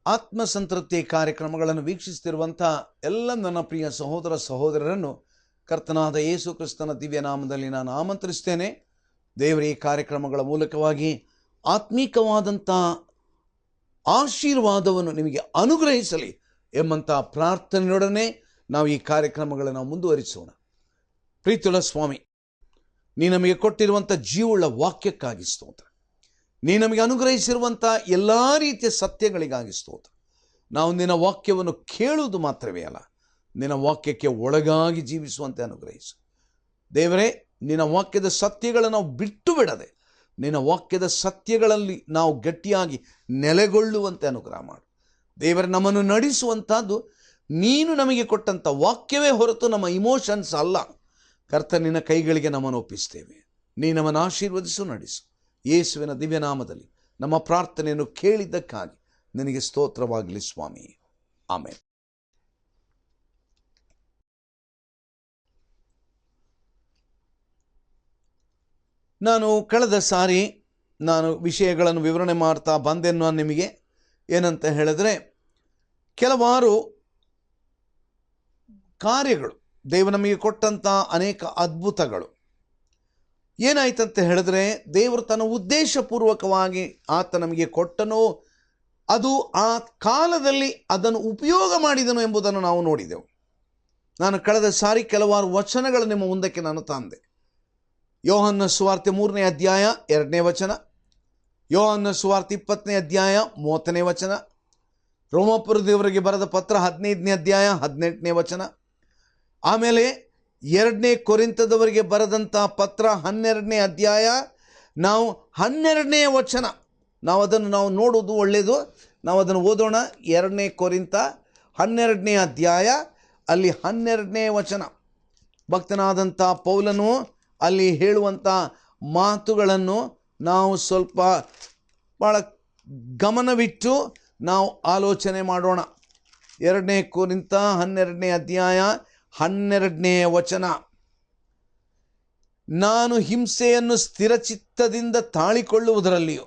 ಆತ್ಮಸಂತೃಪ್ತಿ ಕಾರ್ಯಕ್ರಮಗಳನ್ನು ವೀಕ್ಷಿಸುತ್ತಿರುವಂಥ ಎಲ್ಲ ನನ್ನ ಪ್ರಿಯ ಸಹೋದರ ಸಹೋದರರನ್ನು ಕರ್ತನಾದ ಯೇಸು ಕ್ರಿಸ್ತನ ದಿವ್ಯ ನಾಮದಲ್ಲಿ ನಾನು ಆಮಂತ್ರಿಸ್ತೇನೆ. ದೇವರ ಈ ಕಾರ್ಯಕ್ರಮಗಳ ಮೂಲಕವಾಗಿ ಆತ್ಮೀಕವಾದಂಥ ಆಶೀರ್ವಾದವನ್ನು ನಿಮಗೆ ಅನುಗ್ರಹಿಸಲಿ ಎಂಬಂಥ ಪ್ರಾರ್ಥನೆಯೊಡನೆ ನಾವು ಈ ಕಾರ್ಯಕ್ರಮಗಳನ್ನು ಮುಂದುವರಿಸೋಣ. ಪ್ರೀತಿಯುಳ್ಳ ಸ್ವಾಮಿ, ನೀ ನಮಗೆ ಕೊಟ್ಟಿರುವಂಥ ಜೀವವುಳ್ಳ ವಾಕ್ಯಕ್ಕಾಗಿ ಸ್ತೋತ್ರ. ನೀ ನಮಗೆ ಅನುಗ್ರಹಿಸಿರುವಂಥ ಎಲ್ಲ ರೀತಿಯ ಸತ್ಯಗಳಿಗಾಗಿ ಸ್ತೋತ್ರ. ನಾವು ನಿನ್ನ ವಾಕ್ಯವನ್ನು ಕೇಳುವುದು ಮಾತ್ರವೇ ಅಲ್ಲ, ನಿನ್ನ ವಾಕ್ಯಕ್ಕೆ ಒಳಗಾಗಿ ಜೀವಿಸುವಂತೆ ಅನುಗ್ರಹಿಸು. ದೇವರೇ, ನಿನ್ನ ವಾಕ್ಯದ ಸತ್ಯಗಳನ್ನು ನಾವು ಬಿಟ್ಟು ಬಿಡದೆ ನಿನ್ನ ವಾಕ್ಯದ ಸತ್ಯಗಳಲ್ಲಿ ನಾವು ಗಟ್ಟಿಯಾಗಿ ನೆಲೆಗೊಳ್ಳುವಂತೆ ಅನುಗ್ರಹ ಮಾಡು. ದೇವರೇ, ನಮ್ಮನ್ನು ನಡೆಸುವಂಥದ್ದು ನೀನು ನಮಗೆ ಕೊಟ್ಟಂಥ ವಾಕ್ಯವೇ ಹೊರತು ನಮ್ಮ ಇಮೋಷನ್ಸ್ ಅಲ್ಲ. ಕರ್ತ, ನಿನ್ನ ಕೈಗಳಿಗೆ ನಮ್ಮನ್ನು ಒಪ್ಪಿಸ್ತೇವೆ. ನೀ ನಮ್ಮನ್ನು ಆಶೀರ್ವದಿಸು, ನಡೆಸು. ಯೇಸುವಿನ ದಿವ್ಯನಾಮದಲ್ಲಿ ನಮ್ಮ ಪ್ರಾರ್ಥನೆಯನ್ನು ಕೇಳಿದ್ದಕ್ಕಾಗಿ ನಿನಗೆ ಸ್ತೋತ್ರವಾಗಲಿ ಸ್ವಾಮಿ. ಆಮೇಲೆ ನಾನು ಕಳೆದ ಸಾರಿ ವಿಷಯಗಳನ್ನು ವಿವರಣೆ ಮಾಡ್ತಾ ಬಂದೆನ್ನು ನಿಮಗೆ. ಏನಂತ ಹೇಳಿದ್ರೆ, ಕೆಲವಾರು ಕಾರ್ಯಗಳು, ದೇವರು ನಮಗೆ ಕೊಟ್ಟಂಥ ಅನೇಕ ಅದ್ಭುತಗಳು ಏನಾಯ್ತಂತ ಹೇಳಿದ್ರೆ, ದೇವರು ತನ್ನ ಉದ್ದೇಶಪೂರ್ವಕವಾಗಿ ಆತ ನಮಗೆ ಕೊಟ್ಟನೋ, ಅದು ಆ ಕಾಲದಲ್ಲಿ ಅದನ್ನು ಉಪಯೋಗ ಮಾಡಿದನು ಎಂಬುದನ್ನು ನಾವು ನೋಡಿದೆವು. ನಾನು ಕಳೆದ ಸಾರಿ ಕೆಲವಾರು ವಚನಗಳು ನಿಮ್ಮ ಮುಂದಕ್ಕೆ ನಾನು ತಂದೆ. ಯೋಹನ್ನ ಸುವಾರ್ತೆ 3ನೇ ಅಧ್ಯಾಯ 2ನೇ ವಚನ, ಯೋಹನ್ನ ಸುವಾರ್ತೆ 20ನೇ ಅಧ್ಯಾಯ 30ನೇ ವಚನ, ರೋಮಾಪುರದವರಿಗೆ ಬರೆದ ಪತ್ರ 15ನೇ ಅಧ್ಯಾಯ 18ನೇ ವಚನ, ಆಮೇಲೆ 2ನೇ ಕೊರಿಂಥದವರಿಗೆ ಬರೆದಂಥ ಪತ್ರ 12ನೇ ಅಧ್ಯಾಯ ನಾವು 12ನೇ ವಚನ. ನಾವು ನೋಡೋದು ಒಳ್ಳೆಯದು. ನಾವು ಅದನ್ನು ಓದೋಣ. 2ನೇ ಕೊರಿಂಥ 12ನೇ ಅಧ್ಯಾಯ ಅಲ್ಲಿ 12ನೇ ವಚನ. ಭಕ್ತನಾದಂಥ ಪೌಲನು ಅಲ್ಲಿ ಹೇಳುವಂಥ ಮಾತುಗಳನ್ನು ನಾವು ಸ್ವಲ್ಪ ಭಾಳ ಗಮನವಿಟ್ಟು ನಾವು ಆಲೋಚನೆ ಮಾಡೋಣ. 2ನೇ ಕೊರಿಂಥ 12ನೇ ಅಧ್ಯಾಯ 12ನೇ ವಚನ. ನಾನು ಹಿಂಸೆಯನ್ನು ಸ್ಥಿರಚಿತ್ತದಿಂದ ತಾಳಿಕೊಳ್ಳುವುದರಲ್ಲಿಯೂ,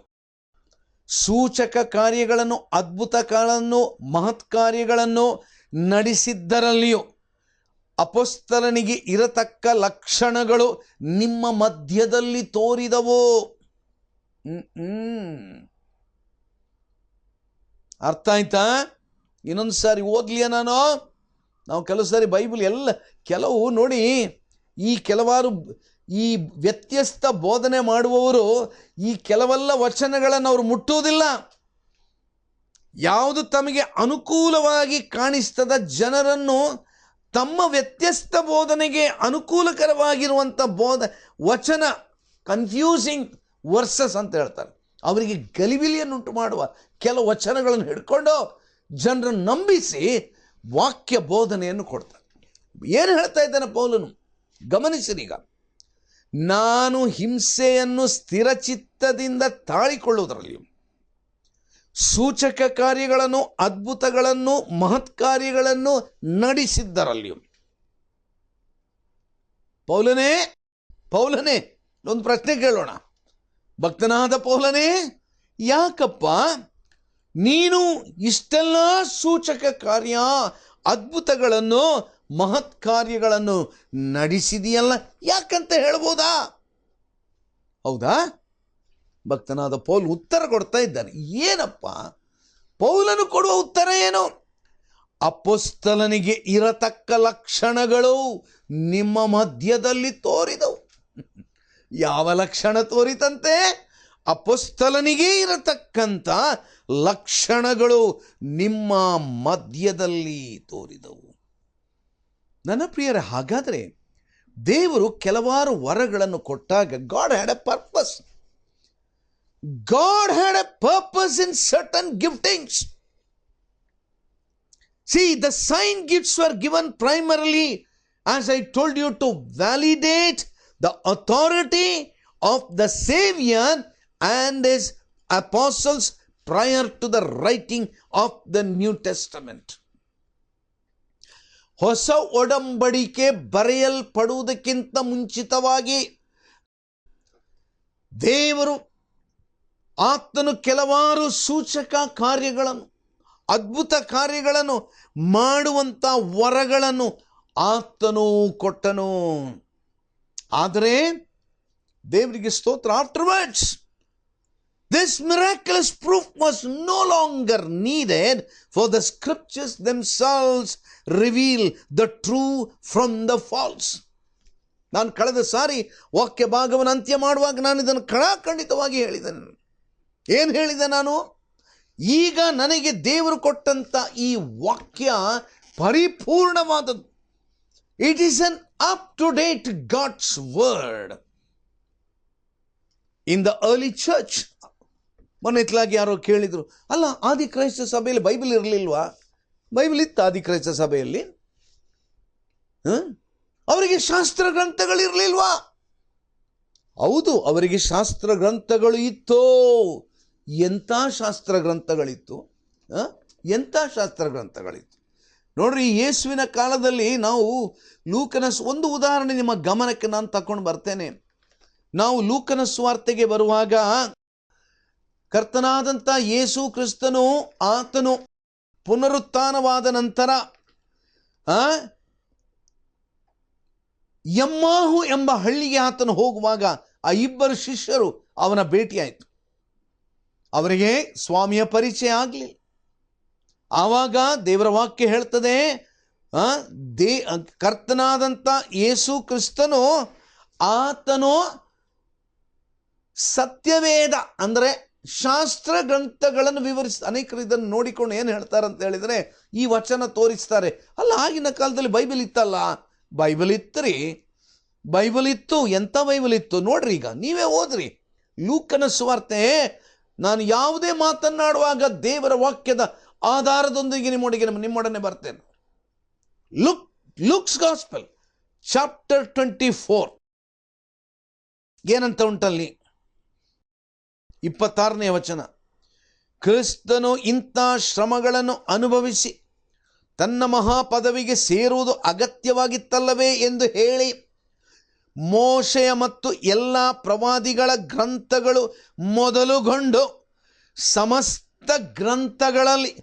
ಸೂಚಕ ಕಾರ್ಯಗಳನ್ನು, ಅದ್ಭುತಗಳನ್ನು, ಮಹತ್ ಕಾರ್ಯಗಳನ್ನು ನಡೆಸಿದ್ದರಲ್ಲಿಯೂ ಅಪೊಸ್ತಲನಿಗೆ ಇರತಕ್ಕ ಲಕ್ಷಣಗಳು ನಿಮ್ಮ ಮಧ್ಯದಲ್ಲಿ ತೋರಿದವು. ಅರ್ಥ ಆಯ್ತಾ? ಇನ್ನೊಂದು ಸಾರಿ ಓದ್ಲಿಯ ನಾವು ಕೆಲವು ಸಾರಿ ಬೈಬಲ್ ಕೆಲವು ನೋಡಿ, ಈ ವ್ಯತ್ಯಸ್ತ ಬೋಧನೆ ಮಾಡುವವರು ಈ ಕೆಲವೆಲ್ಲ ವಚನಗಳನ್ನು ಅವರು ಮುಟ್ಟುವುದಿಲ್ಲ. ಯಾವುದು ತಮಗೆ ಅನುಕೂಲವಾಗಿ ಕಾಣಿಸ್ತದ ಜನರನ್ನು ತಮ್ಮ ವ್ಯತ್ಯಸ್ತ ಬೋಧನೆಗೆ ಅನುಕೂಲಕರವಾಗಿರುವಂಥ ವಚನ, ಕನ್ಫ್ಯೂಸಿಂಗ್ ವರ್ಸಸ್ ಅಂತ ಹೇಳ್ತಾರೆ, ಅವರಿಗೆ ಗಲಿಬಿಲಿಯನ್ನುಂಟು ಮಾಡುವ ಕೆಲವು ವಚನಗಳನ್ನು ಹಿಡ್ಕೊಂಡು ಜನರನ್ನು ನಂಬಿಸಿ ವಾಕ್ಯ ಬೋಧನೆಯನ್ನು ಕೊಡ್ತಾರೆ. ಏನು ಹೇಳ್ತಾ ಇದ್ದಾನೆ ಪೌಲನು? ಗಮನಿಸಿರೀಗ, ನಾನು ಹಿಂಸೆಯನ್ನು ಸ್ಥಿರಚಿತ್ತದಿಂದ ತಾಳಿಕೊಳ್ಳುವುದರಲ್ಲಿಯೂ, ಸೂಚಕ ಕಾರ್ಯಗಳನ್ನು, ಅದ್ಭುತಗಳನ್ನು, ಮಹತ್ ಕಾರ್ಯಗಳನ್ನು ನಡೆಸಿದ್ದರಲ್ಲಿಯೂ. ಪೌಲನೇ ಒಂದು ಪ್ರಶ್ನೆ ಕೇಳೋಣ. ಭಕ್ತನಾದ ಪೌಲನೇ, ಯಾಕಪ್ಪ ನೀನು ಇಷ್ಟೆಲ್ಲ ಸೂಚಕ ಕಾರ್ಯ, ಅದ್ಭುತಗಳನ್ನು, ಮಹತ್ ಕಾರ್ಯಗಳನ್ನು ನಡೆಸಿದೆಯಲ್ಲ, ಯಾಕಂತ ಹೇಳ್ಬೋದಾ? ಹೌದಾ? ಭಕ್ತನಾದ ಪೌಲ್ ಉತ್ತರ ಕೊಡ್ತಾ ಇದ್ದಾನೆ. ಏನಪ್ಪ ಪೌಲನು ಕೊಡುವ ಉತ್ತರ ಏನು? ಅಪೊಸ್ತಲನಿಗೆ ಇರತಕ್ಕ ಲಕ್ಷಣಗಳು ನಿಮ್ಮ ಮಧ್ಯದಲ್ಲಿ ತೋರಿದವು. ಯಾವ ಲಕ್ಷಣ ತೋರಿತಂತೆ? ಅಪೊಸ್ತಲನಿಗೆ ಇರತಕ್ಕಂಥ ಲಕ್ಷಣಗಳು ನಿಮ್ಮ ಮಧ್ಯದಲ್ಲಿ ತೋರಿದವು. ನನ್ನ ಪ್ರಿಯರೇ, ಹಾಗಾದರೆ ದೇವರು ಕೆಲವಾರು ವರಗಳನ್ನು ಕೊಟ್ಟಾಗ God had a purpose. God had a purpose in certain giftings. See, the sign gifts were given primarily, as I told you, to validate the authority of the Savior and his apostles prior to the writing of the New Testament. ಹೊಸ ಒಡಂಬಡಿಕೆ ಬರೆಯಲ್ಪಡುವುದಕ್ಕಿಂತ ಮುಂಚಿತವಾಗಿ ದೇವರು ಆತನು ಕೆಲವಾರು ಸೂಚಕ ಕಾರ್ಯಗಳನ್ನು, ಅದ್ಭುತ ಕಾರ್ಯಗಳನ್ನು ಮಾಡುವಂಥ ವರಗಳನ್ನು ಆತನು ಕೊಟ್ಟನು. ಆದರೆ ದೇವರಿಗೆ ಸ್ತೋತ್ರ, afterwards this miraculous proof was no longer needed, for the scriptures themselves reveal the true from the false. ನಾನು ಕಳೆದ ಸಾರಿ ವಾಕ್ಯ ಭಾಗವನ್ನು ಅಂತ್ಯ ಮಾಡುವಾಗ ನಾನು ಇದನ್ನು ಖಂಡಿತವಾಗಿ ಹೇಳಿದ್ದೇನೆ. ಏನು ಹೇಳಿದೆ ನಾನು? ಈಗ ನನಗೆ ದೇವರು ಕೊಟ್ಟಂತ ಈ ವಾಕ್ಯ ಪರಿಪೂರ್ಣವಾದದ್ದು. It is an up to date God's word in the early church. ಮೊನ್ನೆತ್ಲಾಗಿ ಯಾರೋ ಕೇಳಿದರು, ಅಲ್ಲ ಆದಿ ಕ್ರೈಸ್ತ ಸಭೆಯಲ್ಲಿ ಬೈಬಲ್ ಇರಲಿಲ್ವಾ? ಬೈಬಲ್ ಇತ್ತು ಆದಿ ಕ್ರೈಸ್ತ ಸಭೆಯಲ್ಲಿ. ಅವರಿಗೆ ಶಾಸ್ತ್ರ ಗ್ರಂಥಗಳಿರಲಿಲ್ವಾ? ಹೌದು, ಅವರಿಗೆ ಶಾಸ್ತ್ರ ಗ್ರಂಥಗಳು ಇತ್ತು. ಎಂಥ ಶಾಸ್ತ್ರ ಗ್ರಂಥಗಳಿತ್ತು? ಎಂಥ ಶಾಸ್ತ್ರ ಗ್ರಂಥಗಳಿತ್ತು ನೋಡ್ರಿ. ಯೇಸುವಿನ ಕಾಲದಲ್ಲಿ ನಾವು ಲೂಕನ ಒಂದು ಉದಾಹರಣೆ ನಿಮ್ಮ ಗಮನಕ್ಕೆ ನಾನು ತಕೊಂಡು ಬರ್ತೇನೆ. ನಾವು ಲೂಕನ ಸುವಾರ್ತೆಗೆ ಬರುವಾಗ ಕರ್ತನಾದಂಥ ಯೇಸು ಕ್ರಿಸ್ತನು ಆತನು ಪುನರುತ್ಥಾನವಾದ ನಂತರ ಎಮ್ಮಾಹು ಎಂಬ ಹಳ್ಳಿಗೆ ಆತನು ಹೋಗುವಾಗ ಆ ಇಬ್ಬರು ಶಿಷ್ಯರು ಅವನ ಭೇಟಿಯಾಯಿತು. ಅವರಿಗೆ ಸ್ವಾಮಿಯ ಪರಿಚಯ ಆಗಲಿ. ಆವಾಗ ದೇವರ ವಾಕ್ಯ ಹೇಳ್ತದೆ, ಕರ್ತನಾದಂಥ ಯೇಸು ಕ್ರಿಸ್ತನು ಆತನು ಸತ್ಯವೇದ ಅಂದರೆ ಶಾಸ್ತ್ರ ಗ್ರಂಥಗಳನ್ನು ಅನೇಕರು ಇದನ್ನು ನೋಡಿಕೊಂಡು ಏನು ಹೇಳ್ತಾರೆ ಅಂತ ಹೇಳಿದರೆ, ಈ ವಚನ ತೋರಿಸ್ತಾರೆ, ಅಲ್ಲ ಆಗಿನ ಕಾಲದಲ್ಲಿ ಬೈಬಲ್ ಇತ್ತಲ್ಲ. ಬೈಬಲ್ ಇತ್ತರಿ, ಬೈಬಲ್ ಇತ್ತು. ಎಂಥ ಬೈಬಲ್ ಇತ್ತು ನೋಡ್ರಿ. ಈಗ ನೀವೇ ಓದ್ರಿ ಲೂಕನ ಸುವಾರ್ತೆ. ನಾನು ಯಾವುದೇ ಮಾತನಾಡುವಾಗ ದೇವರ ವಾಕ್ಯದ ಆಧಾರದೊಂದಿಗೆ ನಿಮ್ಮೊಡನೆ ಬರ್ತೇನೆ. ಲುಕ್ಸ್ ಗಾಸ್ಪೆಲ್ ಚಾಪ್ಟರ್ 24 ಏನಂತ ಉಂಟಲ್ಲಿ? 26ನೇ ವಚನ. ಕ್ರಿಸ್ತನು ಇಂಥ ಶ್ರಮಗಳನ್ನು ಅನುಭವಿಸಿ ತನ್ನ ಮಹಾಪದವಿಗೆ ಸೇರುವುದು ಅಗತ್ಯವಾಗಿತ್ತಲ್ಲವೇ ಎಂದು ಹೇಳಿ ಮೋಶೆಯ ಮತ್ತು ಎಲ್ಲ ಪ್ರವಾದಿಗಳ ಗ್ರಂಥಗಳು ಮೊದಲುಗೊಂಡು ಸಮಸ್ತ ಗ್ರಂಥಗಳಲ್ಲಿ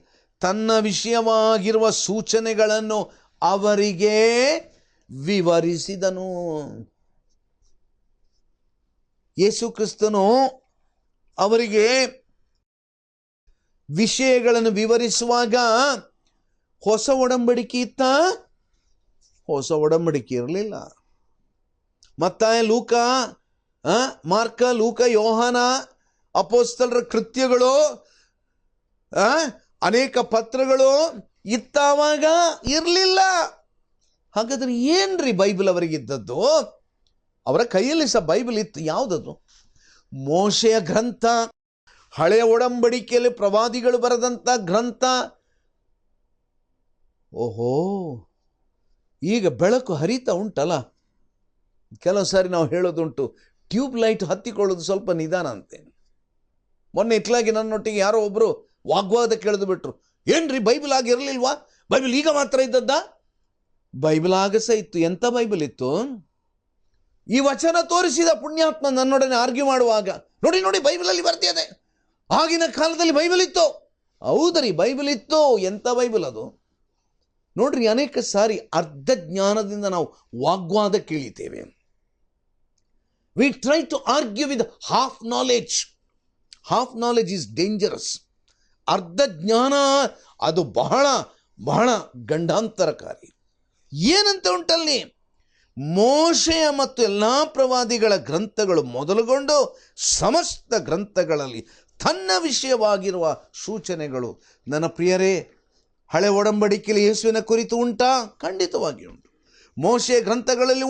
ತನ್ನ ವಿಷಯವಾಗಿರುವ ಸೂಚನೆಗಳನ್ನು ಅವರಿಗೆ ವಿವರಿಸಿದನು. ಯೇಸು ಕ್ರಿಸ್ತನು ಅವರಿಗೆ ವಿಷಯಗಳನ್ನು ವಿವರಿಸುವಾಗ ಹೊಸ ಒಡಂಬಡಿಕೆ ಇತ್ತ? ಹೊಸ ಒಡಂಬಡಿಕೆ ಇರಲಿಲ್ಲ. ಮತ್ತಾಯ, ಲೂಕ, ಮಾರ್ಕ, ಲೂಕ, ಯೋಹಾನ, ಅಪೊಸ್ತಲರ ಕೃತ್ಯಗಳು, ಅನೇಕ ಪತ್ರಗಳು ಇತ್ತಾವಾಗ ಇರಲಿಲ್ಲ. ಹಾಗಾದ್ರೆ ಏನ್ರಿ ಬೈಬಲ್ ಅವರಿಗಿದ್ದದ್ದು? ಅವರ ಕೈಯಲ್ಲಿ ಸಹ ಬೈಬಲ್ ಇತ್ತು. ಯಾವುದದು? ಮೋಶೆಯ ಗ್ರಂಥ, ಹಳೆಯ ಒಡಂಬಡಿಕೆಯಲ್ಲಿ ಪ್ರವಾದಿಗಳು ಬರೆದಂಥ ಗ್ರಂಥ. ಓಹೋ, ಈಗ ಬೆಳಕು ಹರಿತಾ ಉಂಟಲ್ಲ. ಕೆಲವು ಸಾರಿ ನಾವು ಹೇಳೋದುಂಟು, ಟ್ಯೂಬ್ ಲೈಟ್ ಹತ್ತಿಕೊಳ್ಳೋದು ಸ್ವಲ್ಪ ನಿಧಾನ ಅಂತೆ. ಮೊನ್ನೆ ಇಟ್ಲಾಗಿ ನನ್ನೊಟ್ಟಿಗೆ ಯಾರೋ ಒಬ್ಬರು ವಾಗ್ವಾದ ಕೇಳಿದು ಬಿಟ್ರು, ಏನ್ರಿ ಬೈಬಲ್ ಆಗಿರಲಿಲ್ವಾ? ಬೈಬಲ್ ಈಗ ಮಾತ್ರ ಇದ್ದದ್ದ? ಬೈಬಲ್ ಆಗಸ ಇತ್ತು. ಎಂಥ ಬೈಬಲ್ ಇತ್ತು? ಈ ವಚನ ತೋರಿಸಿದ ಪುಣ್ಯಾತ್ಮ ನನ್ನೊಡನೆ ಆರ್ಗ್ಯೂ ಮಾಡುವಾಗ, ನೋಡಿ ನೋಡಿ ಬೈಬಲಲ್ಲಿ ಬರ್ತಿದೆ, ಆಗಿನ ಕಾಲದಲ್ಲಿ ಬೈಬಲ್ ಇತ್ತು. ಹೌದರಿ, ಬೈಬಲ್ ಇತ್ತು. ಎಂಥ ಬೈಬಲ್ ಅದು ನೋಡ್ರಿ. ಅನೇಕ ಸಾರಿ ಅರ್ಧ ಜ್ಞಾನದಿಂದ ನಾವು ವಾಗ್ವಾದ ಕೇಳಿದ್ದೇವೆ. We try to argue with half knowledge. Half knowledge is dangerous. ಅರ್ಧ ಜ್ಞಾನ ಅದು ಬಹಳ ಬಹಳ ಗಂಡಾಂತರಕಾರಿ. ಏನಂತ ಉಂಟಲ್ಲಿ? ಮೋಶೆಯ ಮತ್ತು ಎಲ್ಲ ಪ್ರವಾದಿಗಳ ಗ್ರಂಥಗಳು ಮೊದಲುಗೊಂಡು ಸಮಸ್ತ ಗ್ರಂಥಗಳಲ್ಲಿ ತನ್ನ ವಿಷಯವಾಗಿರುವ ಸೂಚನೆಗಳು. ನನ್ನ ಪ್ರಿಯರೇ, ಹಳೆ ಒಡಂಬಡಿಕೆಯಲ್ಲಿ ಯೇಸುವಿನ ಕುರಿತು ಉಂಟಾ? ಖಂಡಿತವಾಗಿ ಉಂಟು. ಮೋಶೆಯ ಗ್ರಂಥಗಳಲ್ಲಿ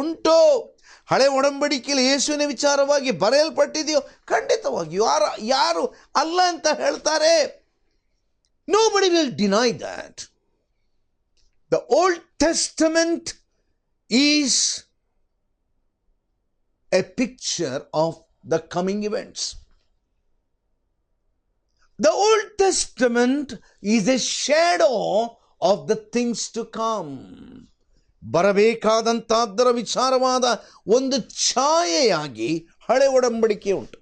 ಉಂಟು. ಹಳೆ ಒಡಂಬಡಿಕೆಯಲ್ಲಿ ಯೇಸುವಿನ ವಿಚಾರವಾಗಿ ಬರೆಯಲ್ಪಟ್ಟಿದೆಯೋ? ಖಂಡಿತವಾಗಿಯೂ. ಯಾರು ಅಲ್ಲ ಅಂತ ಹೇಳ್ತಾರೆ? Nobody will deny that. The Old Testament is a picture of the coming events. The Old Testament is a shadow of the things to come. ಬರಬೇಕಾದಂಥದ್ದರ ವಿಚಾರವಾದ ಒಂದು ಛಾಯೆಯಾಗಿ ಹಳೆ ಒಡಂಬಡಿಕೆ ಉಂಟು.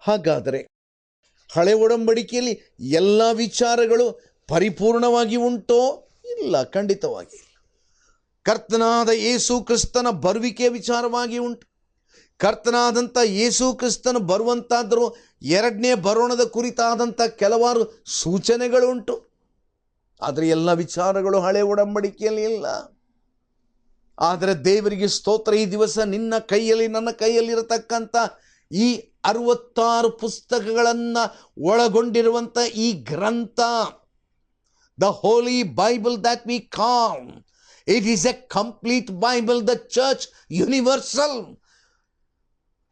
ಹಾಗಾದರೆ ಹಳೆ ಒಡಂಬಡಿಕೆಯಲ್ಲಿ ಎಲ್ಲ ವಿಚಾರಗಳು ಪರಿಪೂರ್ಣವಾಗಿ ಉಂಟೋ? ಇಲ್ಲ, ಖಂಡಿತವಾಗಿ ಇಲ್ಲ. ಕರ್ತನಾದ ಯೇಸು ಕ್ರಿಸ್ತನ ಬರುವಿಕೆಯ ವಿಚಾರವಾಗಿ ಉಂಟು. ಕರ್ತನಾದಂಥ ಯೇಸು ಕ್ರಿಸ್ತನು ಬರುವಂತಾದರೂ ಎರಡನೇ ಬರೋಣದ ಕುರಿತಾದಂಥ ಕೆಲವಾರು ಸೂಚನೆಗಳುಂಟು. ಆದರೆ ಎಲ್ಲ ವಿಚಾರಗಳು ಹಳೆ ಒಡಂಬಡಿಕೆಯಲ್ಲಿ ಇಲ್ಲ. ಆದರೆ ದೇವರಿಗೆ ಸ್ತೋತ್ರ, ಈ ದಿವಸ ನಿನ್ನ ಕೈಯಲ್ಲಿ ನನ್ನ ಕೈಯಲ್ಲಿರತಕ್ಕಂಥ ಈ 66 ಪುಸ್ತಕಗಳನ್ನು ಒಳಗೊಂಡಿರುವಂಥ ಈ ಗ್ರಂಥ, the holy Bible that we call, it is a complete Bible. The church universal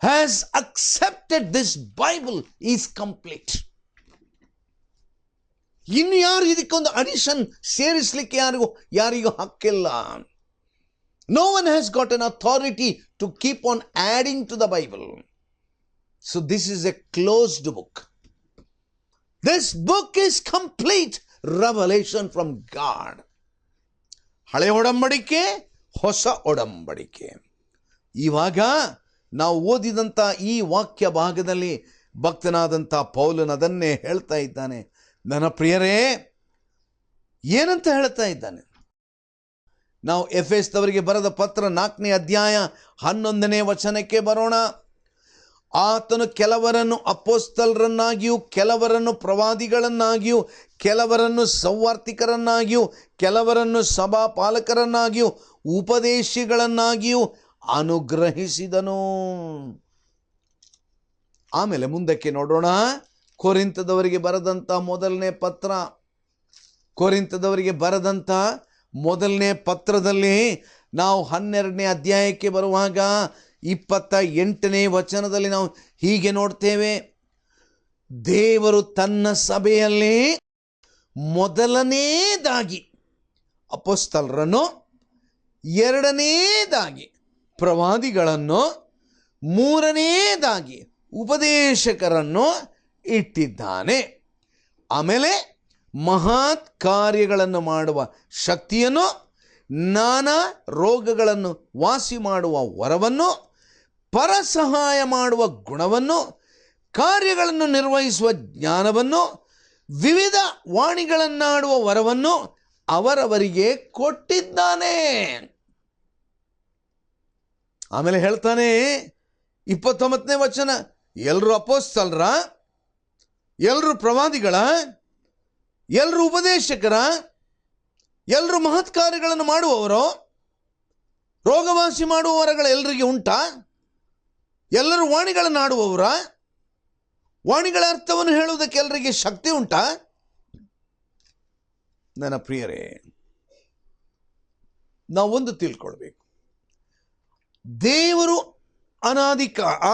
has accepted this Bible is complete. ಇನ್ನು ಯಾರು ಇದಕ್ಕೊಂದು ಅಡಿಷನ್ ಸೇರಿಸಲಿಕ್ಕೆ ಯಾರಿಗೂ ಹಕ್ಕಿಲ್ಲ. No one has got an authority to keep on adding to the Bible. So this is a closed book. This book is complete revelation from God. ಹಳೆ ಒಡಂಬಡಿಕೆ, ಹೊಸ ಒಡಂಬಡಿಕೆ. ಇವಾಗ ನಾವು ಓದಿದಂಥ ಈ ವಾಕ್ಯ ಭಾಗದಲ್ಲಿ ಭಕ್ತನಾದಂಥ ಪೌಲನು ಅದನ್ನೇ ಹೇಳ್ತಾ ಇದ್ದಾನೆ. ನನ್ನ ಪ್ರಿಯರೇ, ಏನಂತ ಹೇಳ್ತಾ ಇದ್ದಾನೆ? ನಾವು ಎಫೆಸದವರಿಗೆ ಬರೆದ ಪತ್ರ 4ನೇ ಅಧ್ಯಾಯ 11ನೇ ವಚನಕ್ಕೆ ಬರೋಣ. ಆತನು ಕೆಲವರನ್ನು ಅಪೊಸ್ತಲರನ್ನಾಗಿಯೂ, ಕೆಲವರನ್ನು ಪ್ರವಾದಿಗಳನ್ನಾಗಿಯೂ, ಕೆಲವರನ್ನು ಸೌವಾರ್ತಿಕರನ್ನಾಗಿಯೂ, ಕೆಲವರನ್ನು ಸಭಾಪಾಲಕರನ್ನಾಗಿಯೂ, ಉಪದೇಶಿಗಳನ್ನಾಗಿಯೂ ಅನುಗ್ರಹಿಸಿದನು. ಆಮೇಲೆ ಮುಂದಕ್ಕೆ ನೋಡೋಣ. ಕೊರಿಂಥದವರಿಗೆ ಬರೆದಂಥ ಮೊದಲನೇ ಪತ್ರ, ಕೊರಿಂಥದವರಿಗೆ ಬರೆದಂಥ ಮೊದಲನೇ ಪತ್ರದಲ್ಲಿ ನಾವು 12ನೇ ಅಧ್ಯಾಯಕ್ಕೆ ಬರುವಾಗ 28ನೇ ವಚನದಲ್ಲಿ ನಾವು ಹೀಗೆ ನೋಡ್ತೇವೆ. ದೇವರು ತನ್ನ ಸಭೆಯಲ್ಲಿ ಮೊದಲನೇದಾಗಿ ಅಪೊಸ್ತಲರನ್ನು, ಎರಡನೇದಾಗಿ ಪ್ರವಾದಿಗಳನ್ನು, ಮೂರನೇದಾಗಿ ಉಪದೇಶಕರನ್ನು ಇಟ್ಟಿದ್ದಾನೆ. ಆಮೇಲೆ ಮಹತ್ ಕಾರ್ಯಗಳನ್ನು ಮಾಡುವ ಶಕ್ತಿಯನ್ನು, ನಾನಾ ರೋಗಗಳನ್ನು ವಾಸಿ ಮಾಡುವ ವರವನ್ನು, ಪರಸಹಾಯ ಮಾಡುವ ಗುಣವನ್ನು, ಕಾರ್ಯಗಳನ್ನು ನಿರ್ವಹಿಸುವ ಜ್ಞಾನವನ್ನು, ವಿವಿಧ ವಾಣಿಗಳನ್ನಾಡುವ ವರವನ್ನು ಅವರವರಿಗೆ ಕೊಟ್ಟಿದ್ದಾನೆ. ಆಮೇಲೆ ಹೇಳ್ತಾನೆ 29ನೇ ವಚನ, ಎಲ್ಲರೂ ಅಪೊಸ್ತಲರ, ಎಲ್ಲರೂ ಪ್ರವಾದಿಗಳ, ಎಲ್ಲರೂ ಉಪದೇಶಕರ, ಎಲ್ಲರೂ ಮಹತ್ ಕಾರ್ಯಗಳನ್ನು ಮಾಡುವವರು, ರೋಗವಾಸಿ ಮಾಡುವ ವರಗಳು ಎಲ್ಲರಿಗೆ ಉಂಟಾ? ಎಲ್ಲರೂ ವಾಣಿಗಳನ್ನು ಆಡುವವರ? ವಾಣಿಗಳ ಅರ್ಥವನ್ನು ಹೇಳುವುದಕ್ಕೆ ಎಲ್ಲರಿಗೆ ಶಕ್ತಿ ಉಂಟಾ? ನನ್ನ ಪ್ರಿಯರೇ, ನಾವೊಂದು ತಿಳ್ಕೊಳ್ಬೇಕು. ದೇವರು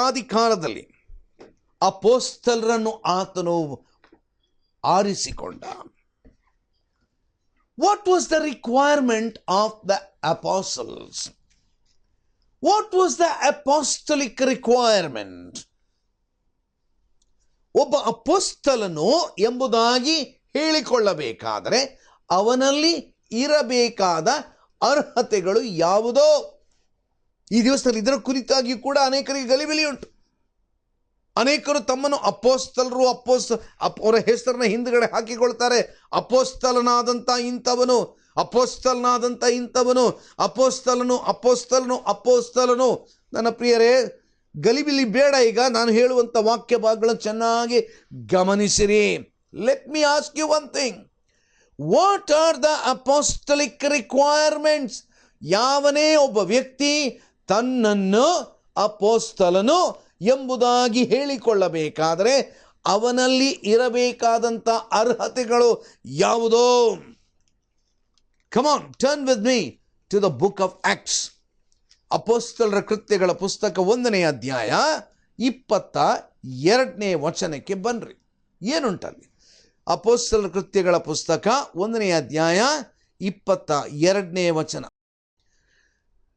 ಆದಿಕಾಲದಲ್ಲಿ ಅಪೊಸ್ತಲರನ್ನು ಆತನು ಆರಿಸಿಕೊಂಡ. What was the requirement of the apostles? What was the apostolic requirement? ಒಬ್ಬ ಅಪೊಸ್ತಲನು ಎಂಬುದಾಗಿ ಹೇಳಿಕೊಳ್ಳಬೇಕಾದರೆ ಅವನಲ್ಲಿ ಇರಬೇಕಾದ ಅರ್ಹತೆಗಳು ಯಾವುದೋ? ಈ ದಿವಸದಲ್ಲಿ ಇದರ ಕುರಿತಾಗಿ ಕೂಡ ಅನೇಕರಿಗೆ ಗಲಿಬಿಲಿ ಉಂಟು. ಅನೇಕರು ತಮ್ಮನ್ನು ಅಪೊಸ್ತಲರು, ಅವರ ಹೆಸರನ್ನ ಹಿಂದುಗಡೆ ಹಾಕಿಕೊಳ್ತಾರೆ. ಅಪೊಸ್ತಲನಾದಂಥ ಇಂಥವನು, ಅಪೊಸ್ತಲನಾದಂಥ ಇಂಥವನು, ಅಪೊಸ್ತಲನು ಅಪೊಸ್ತಲನು ಅಪೊಸ್ತಲನು. ನನ್ನ ಪ್ರಿಯರೇ, ಗಲಿಬಿಲಿ ಬೇಡ. ಈಗ ನಾನು ಹೇಳುವಂಥ ವಾಕ್ಯ ಭಾಗಗಳನ್ನು ಚೆನ್ನಾಗಿ ಗಮನಿಸಿರಿ. Let me ask you one thing. What are the apostolic requirements? ಯಾವನೇ ಒಬ್ಬ ವ್ಯಕ್ತಿ ತನ್ನನ್ನು ಅಪೊಸ್ತಲನು ಎಂಬುದಾಗಿ ಹೇಳಿಕೊಳ್ಳಬೇಕಾದರೆ ಅವನಲ್ಲಿ ಇರಬೇಕಾದಂಥ ಅರ್ಹತೆಗಳು ಯಾವುದೋ? Come on, turn with me to the book of Acts. ಅಪೊಸ್ತಲರ ಕೃತ್ಯಗಳ ಪುಸ್ತಕ 1ನೇ ಅಧ್ಯಾಯ 22ನೇ ವಚನಕ್ಕೆ ಬನ್ರಿ. ಏನುಂಟಲ್ಲಿ? ಅಪೊಸ್ತಲರ ಕೃತ್ಯಗಳ ಪುಸ್ತಕ 1ನೇ ಅಧ್ಯಾಯ 22ನೇ ವಚನ.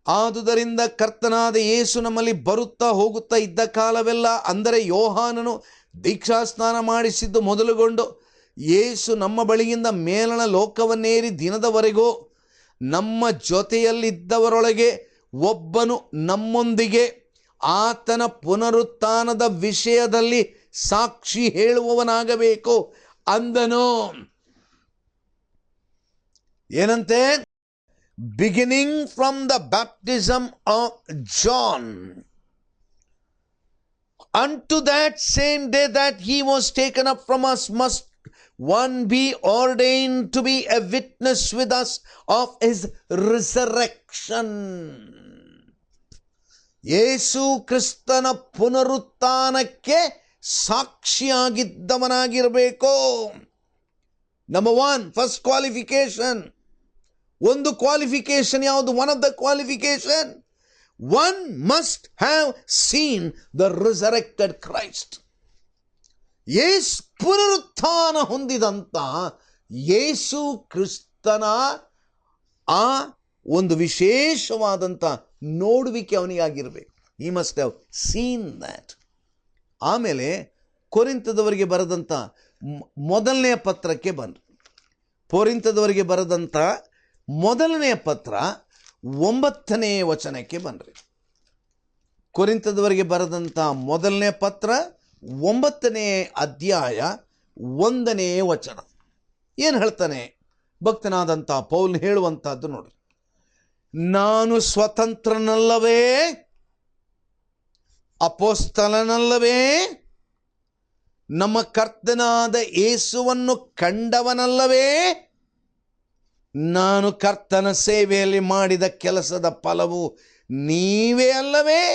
ಆದುದರಿಂದ ಕರ್ತನಾದ ಯೇಸು ನಮ್ಮಲ್ಲಿ ಬರುತ್ತಾ ಹೋಗುತ್ತಾ ಇದ್ದ ಕಾಲವೆಲ್ಲ, ಅಂದರೆ ಯೋಹಾನನು ದೀಕ್ಷಾಸ್ನಾನ ಮಾಡಿಸಿದ್ದು ಮೊದಲುಗೊಂಡು ಯೇಸು ನಮ್ಮ ಬಳಿಯಿಂದ ಮೇಲಣ ಲೋಕವನ್ನೇರಿ ದಿನದವರೆಗೂ ನಮ್ಮ ಜೊತೆಯಲ್ಲಿದ್ದವರೊಳಗೆ ಒಬ್ಬನು ನಮ್ಮೊಂದಿಗೆ ಆತನ ಪುನರುತ್ಥಾನದ ವಿಷಯದಲ್ಲಿ ಸಾಕ್ಷಿ ಹೇಳುವವನಾಗಬೇಕು ಅಂದನು. ಏನಂತೆ? Beginning from the baptism of John unto that same day that he was taken up from us must one be ordained to be a witness with us of his resurrection. Yesu ಕ್ರಿಸ್ತನ ಪುನರುತ್ಥಾನಕ್ಕೆ ಸಾಕ್ಷಿಯಾಗಿದ್ದವನಾಗಿರಬೇಕು. Number 1, first qualification. ಒಂದು qualification ಯಾವುದು? One of the qualification, one must have seen the resurrected Christ. Yesu ಪುನರುತ್ಥಾನ ಹೊಂದಿದಂತ ಯೇಸು ಕ್ರಿಸ್ತನ ಆ ಒಂದು ವಿಶೇಷವಾದಂಥ ನೋಡುವಿಕೆ ಅವನಿಗಾಗಿರ್ಬೇಕು. he must have seen that. ಆಮೇಲೆ ಕೊರಿಂಥದವರಿಗೆ ಬರೆದಂಥ ಮೊದಲನೆಯ ಪತ್ರಕ್ಕೆ ಬಂದರು. ಕೊರಿಂಥದವರಿಗೆ ಬರೆದಂಥ ಮೊದಲನೆಯ ಪತ್ರ 9ನೇ ವಚನಕ್ಕೆ ಬನ್ನಿರಿ. ಕೊರಿಂಥದವರಿಗೆ ಬರೆದಂಥ ಮೊದಲನೇ ಪತ್ರ 9ನೇ ಅಧ್ಯಾಯ 1ನೇ ವಚನ. ಏನು ಹೇಳ್ತಾನೆ ಭಕ್ತನಾದಂಥ ಪೌಲ್ ಹೇಳುವಂಥದ್ದು ನೋಡ್ರಿ. ನಾನು ಸ್ವತಂತ್ರನಲ್ಲವೇ, ಅಪೊಸ್ತಲನಲ್ಲವೇ, ನಮ್ಮ ಕರ್ತನಾದ ಯೇಸುವನ್ನು ಕಂಡವನಲ್ಲವೇ, ನಾನು ಕರ್ತನ ಸೇವೆಯಲ್ಲಿ ಮಾಡಿದ ಕೆಲಸದ ಫಲವು ನೀವೇ ಅಲ್ಲವೇ?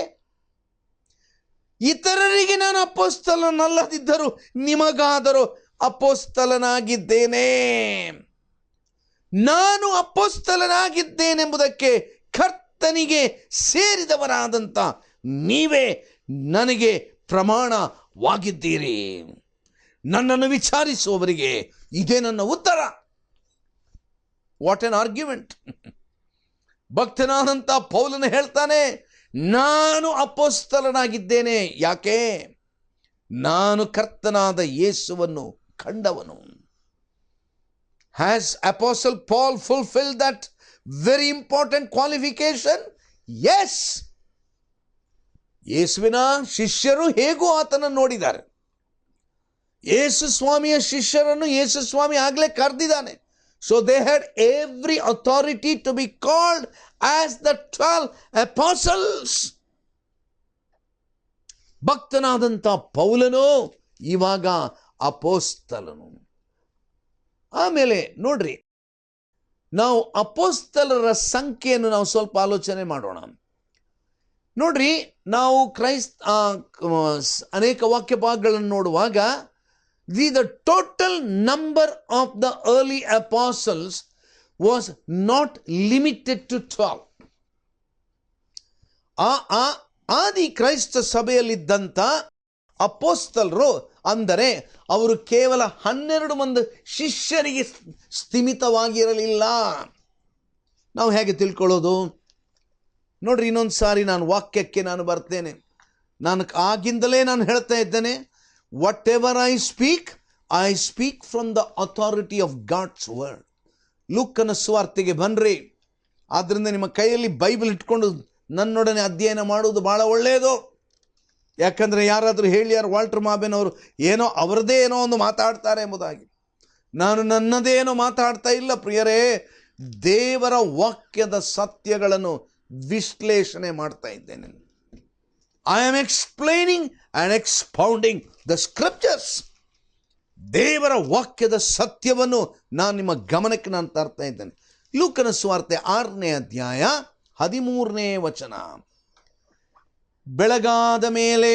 ಇತರರಿಗೆ ನಾನು ಅಪೊಸ್ತಲನಲ್ಲದಿದ್ದರೂ ನಿಮಗಾದರೂ ಅಪೊಸ್ತಲನಾಗಿದ್ದೇನೆ. ನಾನು ಅಪೊಸ್ತಲನಾಗಿದ್ದೇನೆಂಬುದಕ್ಕೆ ಕರ್ತನಿಗೆ ಸೇರಿದವರಾದಂಥ ನೀವೇ ನನಗೆ ಪ್ರಮಾಣವಾಗಿದ್ದೀರಿ. ನನ್ನನ್ನು ವಿಚಾರಿಸುವವರಿಗೆ ಇದೇ ನನ್ನ ಉತ್ತರ. What N argument! ಭಕ್ತನಾದಂಥ ಪೌಲನು ಹೇಳ್ತಾನೆ, ನಾನು ಅಪೊಸ್ತಲನಾಗಿದ್ದೇನೆ. ಯಾಕೆ? ನಾನು ಕರ್ತನಾದ ಯೇಸುವನ್ನು ಕಂಡವನು. Has apostle Paul fulfil that very important qualification? Yes. ಯೇಸುವಿನ ಶಿಷ್ಯರು ಹೇಗೂ ಆತನನ್ನು ನೋಡಿದ್ದಾರೆ. ಯೇಸು ಸ್ವಾಮಿಯ ಶಿಷ್ಯರನ್ನು ಯೇಸು ಸ್ವಾಮಿ ಆಗಲೇ ಕರೆದಿದ್ದಾನೆ. So they had every authority to be called as the 12 apostles. ಭಕ್ತನಾದಂಥ ಪೌಲನು ಇವಾಗ ಅಪೋಸ್ತಲನು. ಆಮೇಲೆ ನೋಡ್ರಿ, ನಾವು ಅಪೋಸ್ತಲರ ಸಂಖ್ಯೆಯನ್ನು ನಾವು ಸ್ವಲ್ಪ ಆಲೋಚನೆ ಮಾಡೋಣ. ನೋಡ್ರಿ, ನಾವು ಅನೇಕ ವಾಕ್ಯ ಭಾಗಗಳನ್ನು ನೋಡುವಾಗ the total number of the early apostles was not limited to 12. ಆದಿ ಕ್ರೈಸ್ತ ಸಭೆಯಲ್ಲಿದ್ದಂಥ ಅಪೋಸ್ತಲರು ಅಂದರೆ ಅವರು ಕೇವಲ 12 ಮಂದಿ ಶಿಷ್ಯರಿಗೆ ಸ್ಥಿಮಿತವಾಗಿರಲಿಲ್ಲ. ನಾವು ಹೇಗೆ ತಿಳ್ಕೊಳ್ಳೋದು? ನೋಡ್ರಿ, ಇನ್ನೊಂದು ಸಾರಿ ನಾನು ವಾಕ್ಯಕ್ಕೆ ಬರ್ತೇನೆ. ಆಗಿಂದಲೇ ನಾನು ಹೇಳ್ತಾ ಇದ್ದೇನೆ, whatever I speak from the authority of God's word. ಲೂಕನ ಸುವಾರ್ತೆಗೆ ಬನ್ರಿ. ಆದ್ದರಿಂದ ನಿಮ್ಮ ಕೈಯಲ್ಲಿ ಬೈಬಲ್ ಇಟ್ಕೊಂಡು ನನ್ನೊಡನೆ ಅಧ್ಯಯನ ಮಾಡುವುದು ಬಹಳ ಒಳ್ಳೆಯದು. ಯಾಕಂದರೆ ಯಾರಾದರೂ ಹೇಳಿಯಾರು ವಾಲ್ಟರ್ ಮಾಬೆನ್ ಅವರು ಏನೋ ಅವರದೇ ಏನೋ ಒಂದು ಮಾತಾಡ್ತಾರೆ ಎಂಬುದಾಗಿ. ನಾನು ನನ್ನದೇನೋ ಮಾತಾಡ್ತಾ ಇಲ್ಲ ಪ್ರಿಯರೇ, ದೇವರ ವಾಕ್ಯದ ಸತ್ಯಗಳನ್ನು ವಿಶ್ಲೇಷಣೆ ಮಾಡ್ತಾ ಇದ್ದೇನೆ. I am explaining and expounding the scriptures. ದೇವರ ವಾಕ್ಯದ ಸತ್ಯವನ್ನು ನಾನು ನಿಮ್ಮ ಗಮನಕ್ಕೆ ತರ್ತಾ ಇದ್ದೇನೆ. ಲೂಕನ ಸುವಾರ್ತೆ 6ನೇ ಅಧ್ಯಾಯ 13ನೇ ವಚನ. ಬೆಳಗಾದ ಮೇಲೆ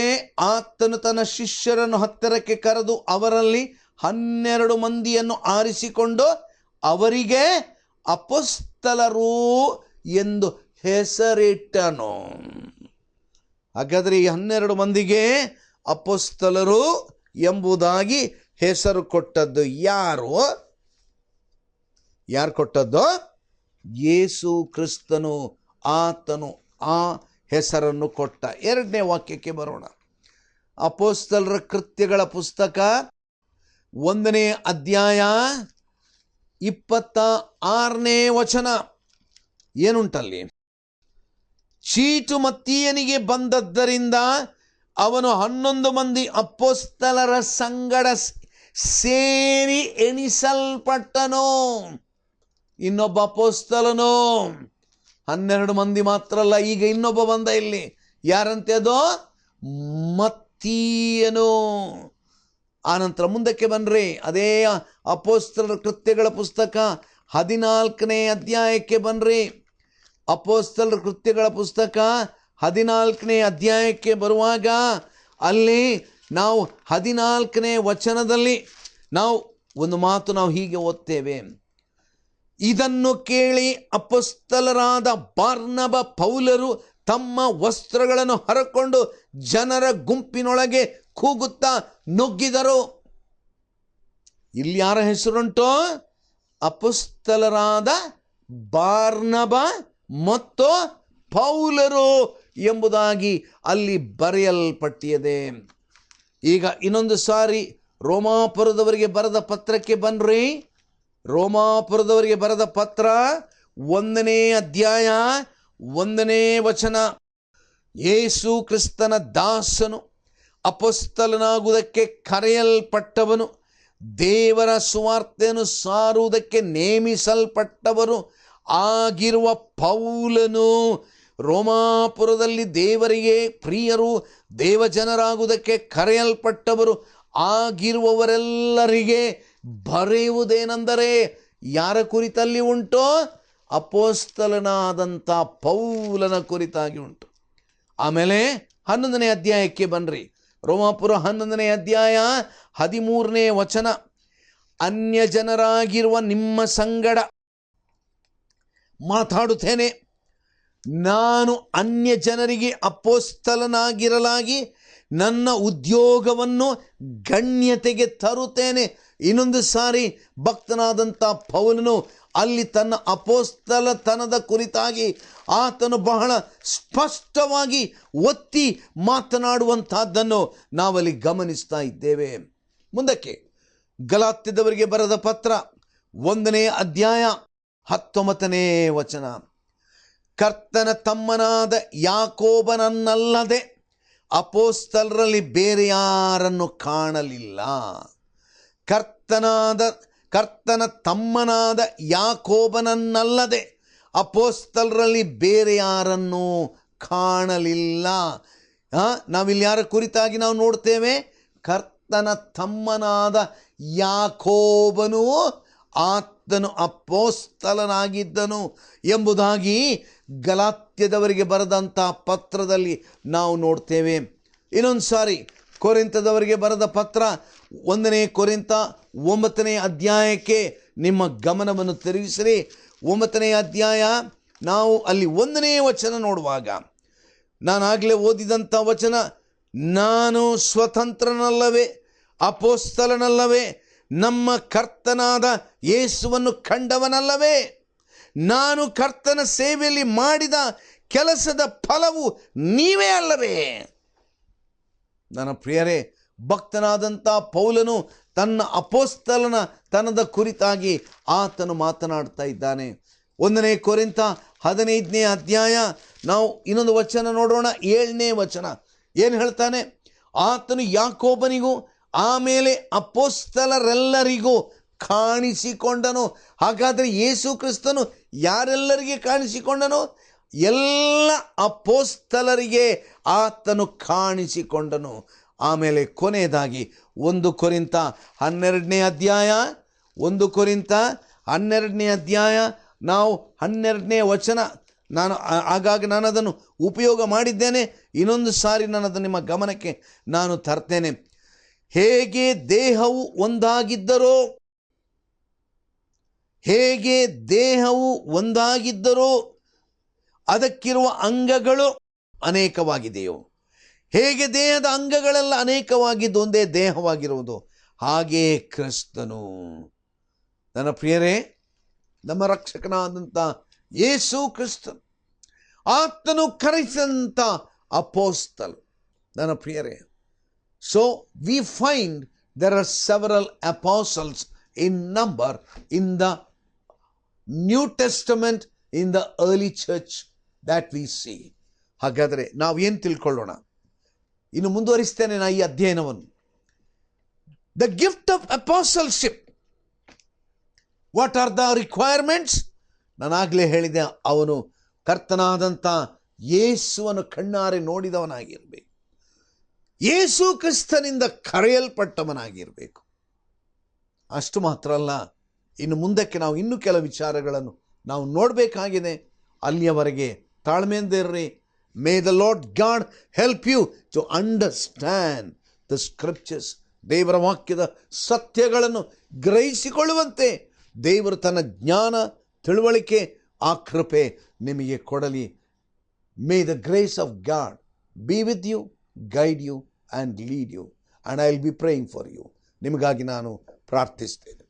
ಆತನು ತನ್ನ ಶಿಷ್ಯರನ್ನು ಹತ್ತಿರಕ್ಕೆ ಕರೆದು ಅವರಲ್ಲಿ 12 ಮಂದಿಯನ್ನು ಆರಿಸಿಕೊಂಡು ಅವರಿಗೆ ಅಪೊಸ್ತಲರು ಎಂದು ಹೆಸರಿಟ್ಟನು. ಹಾಗಾದರೆ ಈ 12 ಮಂದಿಗೆ ಅಪೊಸ್ತಲರು ಎಂಬುದಾಗಿ ಹೆಸರು ಕೊಟ್ಟದ್ದು ಯಾರು ಕೊಟ್ಟದ್ದು? ಯೇಸು ಕ್ರಿಸ್ತನು. ಆತನು ಆ ಹೆಸರನ್ನು ಕೊಟ್ಟ. 2ನೇ ವಾಕ್ಯಕ್ಕೆ ಬರೋಣ. ಅಪೊಸ್ತಲರ ಕೃತ್ಯಗಳ ಪುಸ್ತಕ 1ನೇ ಅಧ್ಯಾಯ 26ನೇ ವಚನ. ಏನುಂಟಲ್ಲಿ? ಚೀಟು ಮತ್ತೀಯನಿಗೆ ಬಂದದ್ದರಿಂದ ಅವನು 11 ಮಂದಿ ಅಪೊಸ್ತಲರ ಸಂಗಡ ಸೇರಿ ಎಣಿಸಲ್ಪಟ್ಟನು. ಇನ್ನೊಬ್ಬ ಅಪೊಸ್ತಲನು, 12 ಮಂದಿ ಮಾತ್ರ ಅಲ್ಲ, ಈಗ ಇನ್ನೊಬ್ಬ ಬಂದ ಇಲ್ಲಿ. ಯಾರಂತೆ ಅದು? ಮತ್ತೀಯನು. ಆನಂತರ ಮುಂದಕ್ಕೆ ಬನ್ರಿ, ಅದೇ ಅಪೊಸ್ತಲರ ಕೃತ್ಯಗಳ ಪುಸ್ತಕ 14ನೇ ಅಧ್ಯಾಯಕ್ಕೆ ಬನ್ರಿ. ಅಪೊಸ್ತಲರ ಕೃತ್ಯಗಳ ಪುಸ್ತಕ 14ನೇ ಅಧ್ಯಾಯಕ್ಕೆ ಬರುವಾಗ ಅಲ್ಲಿ ನಾವು 14ನೇ ವಚನದಲ್ಲಿ ನಾವು ಒಂದು ಮಾತು ನಾವು ಹೀಗೆ ಓದ್ತೇವೆ. ಇದನ್ನು ಕೇಳಿ ಅಪೊಸ್ತಲರಾದ ಬಾರ್ನಬ ಪೌಲರು ತಮ್ಮ ವಸ್ತ್ರಗಳನ್ನು ಹರಕೊಂಡು ಜನರ ಗುಂಪಿನೊಳಗೆ ಕೂಗುತ್ತಾ ನುಗ್ಗಿದರು. ಇಲ್ಲಿ ಯಾರ ಹೆಸರುಂಟು? ಅಪೊಸ್ತಲರಾದ ಬಾರ್ನಬ ಮತ್ತು ಪೌಲರು ಎಂಬುದಾಗಿ ಅಲ್ಲಿ ಬರೆಯಲ್ಪಟ್ಟಿದೆ. ಈಗ ಇನ್ನೊಂದು ಸಾರಿ ರೋಮಾಪುರದವರಿಗೆ ಬರೆದ ಪತ್ರಕ್ಕೆ ಬನ್ರಿ. ರೋಮಾಪುರದವರಿಗೆ ಬರೆದ ಪತ್ರ 1ನೇ ಅಧ್ಯಾಯ 1ನೇ ವಚನ. ಯೇಸು ಕ್ರಿಸ್ತನ ದಾಸನು, ಅಪೊಸ್ತಲನಾಗುವುದಕ್ಕೆ ಕರೆಯಲ್ಪಟ್ಟವನು, ದೇವರ ಸುವಾರ್ತೆಯನ್ನು ಸಾರುವುದಕ್ಕೆ ನೇಮಿಸಲ್ಪಟ್ಟವರು ಆಗಿರುವ ಪೌಲನು, ರೋಮಾಪುರದಲ್ಲಿ ದೇವರಿಗೆ ಪ್ರಿಯರು, ದೇವಜನರಾಗುವುದಕ್ಕೆ ಕರೆಯಲ್ಪಟ್ಟವರು ಆಗಿರುವವರೆಲ್ಲರಿಗೆ ಬರೆಯುವುದೇನೆಂದರೆ, ಯಾರ ಕುರಿತಲ್ಲಿ ಉಂಟು? ಅಪೊಸ್ತಲನಾದಂಥ ಪೌಲನ ಕುರಿತಾಗಿ ಉಂಟು. ಆಮೇಲೆ 11ನೇ ಅಧ್ಯಾಯಕ್ಕೆ ಬನ್ರಿ. ರೋಮಾಪುರ 11ನೇ ಅಧ್ಯಾಯ 13ನೇ ವಚನ. ಅನ್ಯ ಜನರಾಗಿರುವ ನಿಮ್ಮ ಸಂಗಡ ಮಾತಾಡುತ್ತೇನೆ. ನಾನು ಅನ್ಯ ಜನರಿಗೆ ಅಪೊಸ್ತಲನಾಗಿರಲಾಗಿ ನನ್ನ ಉದ್ಯೋಗವನ್ನು ಗಣ್ಯತೆಗೆ ತರುತ್ತೇನೆ. ಇನ್ನೊಂದು ಸಾರಿ ಭಕ್ತನಾದಂಥ ಪೌಲನು ಅಲ್ಲಿ ತನ್ನ ಅಪೊಸ್ತಲತನದ ಕುರಿತಾಗಿ ಆತನು ಬಹಳ ಸ್ಪಷ್ಟವಾಗಿ ಒತ್ತಿ ಮಾತನಾಡುವಂತಹದ್ದನ್ನು ನಾವಲ್ಲಿ ಗಮನಿಸ್ತಾ ಇದ್ದೇವೆ. ಮುಂದಕ್ಕೆ ಗಲಾತ್ಯದವರಿಗೆ ಬರೆದ ಪತ್ರ 1ನೇ ಅಧ್ಯಾಯ 19ನೇ ವಚನ. ಕರ್ತನ ತಮ್ಮನಾದ ಯಾಕೋಬನನ್ನಲ್ಲದೆ ಅಪೊಸ್ತಲರಲ್ಲಿ ಬೇರೆ ಯಾರನ್ನು ಕಾಣಲಿಲ್ಲ. ಕರ್ತನ ತಮ್ಮನಾದ ಯಾಕೋಬನನ್ನಲ್ಲದೆ ಅಪೊಸ್ತಲರಲ್ಲಿ ಬೇರೆ ಯಾರನ್ನು ಕಾಣಲಿಲ್ಲ. ನಾವಿಲ್ಲಿ ಯಾರ ಕುರಿತಾಗಿ ನಾವು ನೋಡ್ತೇವೆ? ಕರ್ತನ ತಮ್ಮನಾದ ಯಾಕೋಬನು, ಆತನು ಅಪೊಸ್ತಲನಾಗಿದ್ದನು ಎಂಬುದಾಗಿ ಗಲಾತ್ಯದವರಿಗೆ ಬರೆದಂಥ ಪತ್ರದಲ್ಲಿ ನಾವು ನೋಡ್ತೇವೆ. ಇನ್ನೊಂದು ಸಾರಿ ಕೊರಿಂಥದವರಿಗೆ ಬರೆದ ಪತ್ರ 1ನೇ ಕೊರಿಂಥ 9ನೇ ಅಧ್ಯಾಯಕ್ಕೆ ನಿಮ್ಮ ಗಮನವನ್ನು ತಿರುಗಿಸಿರಿ. 9ನೇ ಅಧ್ಯಾಯ ನಾವು ಅಲ್ಲಿ 1ನೇ ವಚನ ನೋಡುವಾಗ, ನಾನಾಗಲೇ ಓದಿದಂಥ ವಚನ, ನಾನು ಸ್ವತಂತ್ರನಲ್ಲವೇ, ಅಪೊಸ್ತಲನಲ್ಲವೇ, ನಮ್ಮ ಕರ್ತನಾದ ಯೇಸುವನ್ನು ಕಂಡವನಲ್ಲವೇ, ನಾನು ಕರ್ತನ ಸೇವೆಯಲ್ಲಿ ಮಾಡಿದ ಕೆಲಸದ ಫಲವು ನೀವೇ ಅಲ್ಲವೇ. ನನ್ನ ಪ್ರಿಯರೇ, ಭಕ್ತನಾದಂಥ ಪೌಲನು ತನ್ನ ಅಪೊಸ್ತಲನ ತನದ ಕುರಿತಾಗಿ ಆತನು ಮಾತನಾಡ್ತಾ ಇದ್ದಾನೆ. 1ನೇ ಕೊರಿಂಥ 15ನೇ ಅಧ್ಯಾಯ ನಾವು ಇನ್ನೊಂದು ವಚನ ನೋಡೋಣ. 7ನೇ ವಚನ ಏನು ಹೇಳ್ತಾನೆ? ಆತನು ಯಾಕೋಬನಿಗೂ ಆಮೇಲೆ ಅಪೊಸ್ತಲರೆಲ್ಲರಿಗೂ ಕಾಣಿಸಿಕೊಂಡನು. ಹಾಗಾದರೆ ಯೇಸು ಕ್ರಿಸ್ತನು ಯಾರೆಲ್ಲರಿಗೆ ಕಾಣಿಸಿಕೊಂಡನು? ಎಲ್ಲ ಅಪೊಸ್ತಲರಿಗೆ ಆತನು ಕಾಣಿಸಿಕೊಂಡನು. ಆಮೇಲೆ ಕೊನೆಯದಾಗಿ 1 ಕೊರಿಂಥ 12ನೇ ಅಧ್ಯಾಯ, 1 ಕೊರಿಂಥ 12ನೇ ಅಧ್ಯಾಯ ನಾವು 12ನೇ ವಚನ, ನಾನು ಅದನ್ನು ಉಪಯೋಗ ಮಾಡಿದ್ದೇನೆ. ಇನ್ನೊಂದು ಸಾರಿ ನಾನು ಅದನ್ನು ನಿಮ್ಮ ಗಮನಕ್ಕೆ ನಾನು ತರ್ತೇನೆ. ಹೇಗೆ ದೇಹವು ಒಂದಾಗಿದ್ದರೋ ಅದಕ್ಕಿರುವ ಅಂಗಗಳು ಅನೇಕವಾಗಿದೆಯೋ, ಹೇಗೆ ದೇಹದ ಅಂಗಗಳೆಲ್ಲ ಅನೇಕವಾಗಿದ್ದು ಒಂದೇ ದೇಹವಾಗಿರುವುದು, ಹಾಗೇ ಕ್ರಿಸ್ತನು. ನನ್ನ ಪ್ರಿಯರೇ, ನಮ್ಮ ರಕ್ಷಕನಾದಂಥ ಯೇಸು ಕ್ರಿಸ್ತನು, ಆತನು ಕರೆಸಿದಂಥ ಅಪೊಸ್ತಲ. ನನ್ನ ಪ್ರಿಯರೇ, so we find there are several apostles in number in the New Testament, in the early church that we see. ಹಾಗಾದರೆ ನಾವು ಏನು ತಿಳ್ಕೊಳ್ಳೋಣ? ಇನ್ನು ಮುಂದುವರಿಸ್ತೇನೆ ನಾ ಈ ಅಧ್ಯಯನವನ್ನು. The gift of apostleship, what are the requirements? ನಾನಾಗಲೇ ಹೇಳಿದೆ, ಅವನು ಕರ್ತನಾದಂಥ ಯೇಸುವನ್ನು ಕಣ್ಣಾರೆ ನೋಡಿದವನಾಗಿರಬೇಕು, ಯೇಸು ಕ್ರಿಸ್ತನಿಂದ ಕರೆಯಲ್ಪಟ್ಟವನಾಗಿರಬೇಕು. ಅಷ್ಟು ಮಾತ್ರ ಅಲ್ಲ, ಇನ್ನು ಮುಂದಕ್ಕೆ ನಾವು ಇನ್ನೂ ಕೆಲವು ವಿಚಾರಗಳನ್ನು ನಾವು ನೋಡಬೇಕಾಗಿದೆ. ಅಲ್ಲಿಯವರೆಗೆ ತಾಳ್ಮೆಯಿಂದ ಇರ್ರಿ. May the Lord God help you to understand the scriptures. ದೇವರ ವಾಕ್ಯದ ಸತ್ಯಗಳನ್ನು ಗ್ರಹಿಸಿಕೊಳ್ಳುವಂತೆ ದೇವರು ತನ್ನ ಜ್ಞಾನ, ತಿಳುವಳಿಕೆ, ಆ ಕೃಪೆ ನಿಮಗೆ ಕೊಡಲಿ. May the grace of God be with you, guide you and lead you, and I will be praying for you. ನಿಮಗಾಗಿ ನಾನು ಪ್ರಾರ್ಥಿಸ್ತೇನೆ.